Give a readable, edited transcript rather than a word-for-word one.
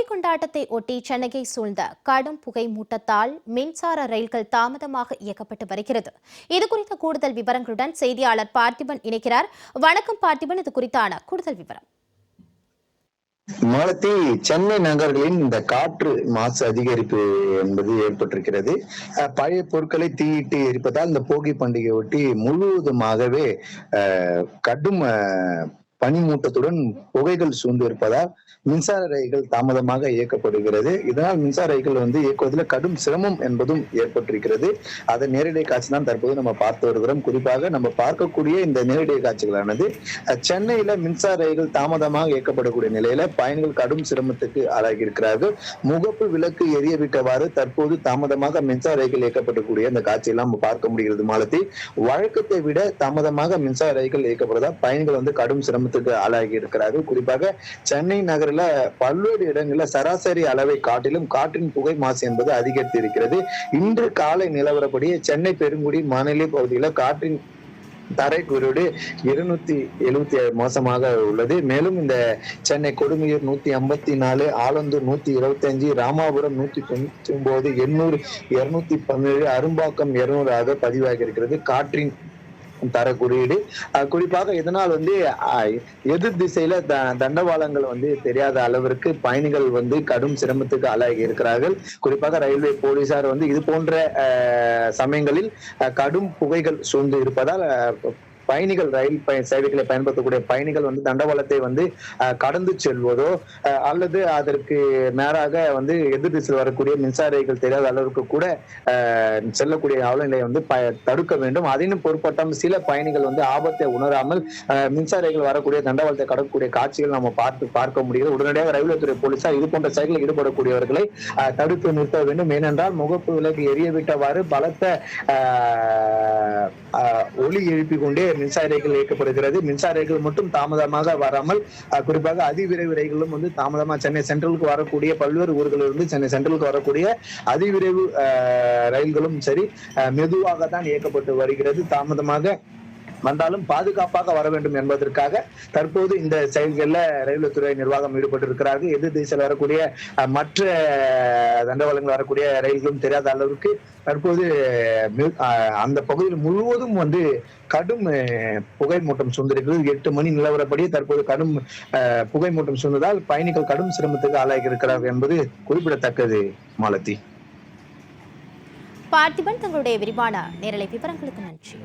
கொண்டாட்டத்தை ஒட்டி சென்னையை சூழ்ந்த கடும் புகை மூட்டத்தால் மின்சார ரயில்கள் தாமதமாக இயக்கப்பட்டு வருகிறது. இதுகுறித்த கூடுதல் விவரங்களுடன் செய்தியாளர் பார்த்திபன் இணைக்கிறார். வணக்கம் பார்த்திபன், இது குறித்தான கூடுதல் விவரம். மாலத்தி, சென்னை நகர்களின் இந்த காற்று மாசு அதிகரிப்பு என்பது ஏற்பட்டிருக்கிறது. பழைய பொருட்களை தீயிட்டு எரிப்பதால் இந்த போகி பண்டிகை ஒட்டி முழுவதுமாகவே கடும் பனிமூட்டத்துடன் புகைகள் சூழ்ந்து இருப்பதால் மின்சார ரயில்கள் தாமதமாக இயக்கப்படுகிறது. இதனால் மின்சார ரயில்கள் இயக்குவதில் கடும் சிரமம் என்பதும் ஏற்பட்டிருக்கிறது. அதை நேரடி காட்சி தான் தற்போது நம்ம பார்த்து வருகிறோம். குறிப்பாக நம்ம பார்க்கக்கூடிய இந்த நேரடி காட்சிகளானது சென்னையில மின்சார ரயில்கள் தாமதமாக இயக்கப்படக்கூடிய நிலையில பயணிகள் கடும் சிரமத்துக்கு ஆளாகி இருக்கிறார்கள். முகப்பு விளக்கு எரிய விட்டவாறு தற்போது தாமதமாக மின்சார ரயில்கள் இயக்கப்படக்கூடிய இந்த காட்சியெல்லாம் நம்ம பார்க்க முடிகிறது. மாலத்தி, வழக்கத்தை விட தாமதமாக மின்சார ரயில்கள் இயக்கப்படுவதால் பயணிகள் கடும் சிரமத்துக்கு ஆளாகி இருக்கிறார்கள். குறிப்பாக சென்னை நகரில் பல்வேறு இடங்களில் சராசரி அளவை காட்டிலும் காற்றின் புகை மாசு என்பது அதிகரித்து இருக்கிறது. இன்று காலை நிலவரப்படி சென்னை பெருங்குடி மாநில பகுதியில் காற்றின் தரை குறியீடு 277 மோசமாக உள்ளது. மேலும் இந்த சென்னை கொடுமையூர் 154, ஆலந்தூர் 125, ராமாபுரம் 199, எண்ணூர் 217, அரும்பாக்கம் 200 பதிவாகி இருக்கிறது காற்றின் தர குறியீடு. குறிப்பாக இதனால் எதிர் திசையில தண்டவாளங்கள் தெரியாத அளவிற்கு பயணிகள் கடும் சிரமத்துக்கு ஆளாகி இருக்கிறார்கள். குறிப்பாக ரயில்வே போலீசார் இது போன்ற சமயங்களில் கடும் புகைகள் சூழ்ந்து இருப்பதால் பயணிகள் ரயில் சேவைகளை பயன்படுத்தக்கூடிய பயணிகள் தண்டவாளத்தை கடந்து செல்வதோ அல்லது அதற்கு நேராக எதிர் திசையில் வரக்கூடிய மின்சார ரயில்கள் தெரியாத அளவுக்கு கூட செல்லக்கூடிய அவலநிலையை தடுக்க வேண்டும். அதனும் பொருட்பட்டம் சில பயணிகள் ஆபத்தை உணராமல் மின்சார ரயில்கள் வரக்கூடிய தண்டவாளத்தை கடக்கக்கூடிய காட்சிகள் நம்ம பார்க்க முடிகிறது. உடனடியாக ரயில்வே துறை போலீசார் இது போன்ற செயல்களில் ஈடுபடக்கூடியவர்களை தடுத்து நிறுத்த வேண்டும். ஏனென்றால் முகப்பு விலக்கு எரியவிட்டவாறு பலத்த ஒலி எழுப்பிக் கொண்டே மின்சார ரயில்கள் இயக்கப்படுகிறது. மின்சார ரயில்கள் மட்டும் தாமதமாக வராமல் குறிப்பாக அதிவிரைவு ரயில்களும் தாமதமாக சென்னை சென்ட்ரலுக்கு வரக்கூடிய பல்வேறு ஊர்களிலிருந்து சென்னை சென்ட்ரலுக்கு வரக்கூடிய அதிவிரைவு ரயில்களும் சரி மெதுவாக தான் இயக்கப்பட்டு வருகிறது. தாமதமாக வந்தாலும் பாதுகாப்பாக வர வேண்டும் என்பதற்காக தற்போது இந்த செயல்களில் ரயில்வே துறை நிர்வாகம் ஈடுபட்டிருக்கிறார்கள். எதிர் திசையில் வரக்கூடிய மற்ற தண்டவாளங்கள் வரக்கூடிய ரயில்களும் தெரியாத அளவிற்கு தற்போது அந்த பகுதியில் முழுவதும் கடும் புகை மூட்டம் சூழ்ந்திருக்கிறது. 8 மணி நிலவரப்படி தற்போது கடும் புகை மூட்டம் சூழ்ந்ததால் பயணிகள் கடும் சிரமத்துக்கு ஆளாகி இருக்கிறார்கள் என்பது குறிப்பிடத்தக்கது. மாலத்தி, பார்த்திபன், தங்களுடைய விரிவான நேரலை விவரங்களுக்கு நன்றி.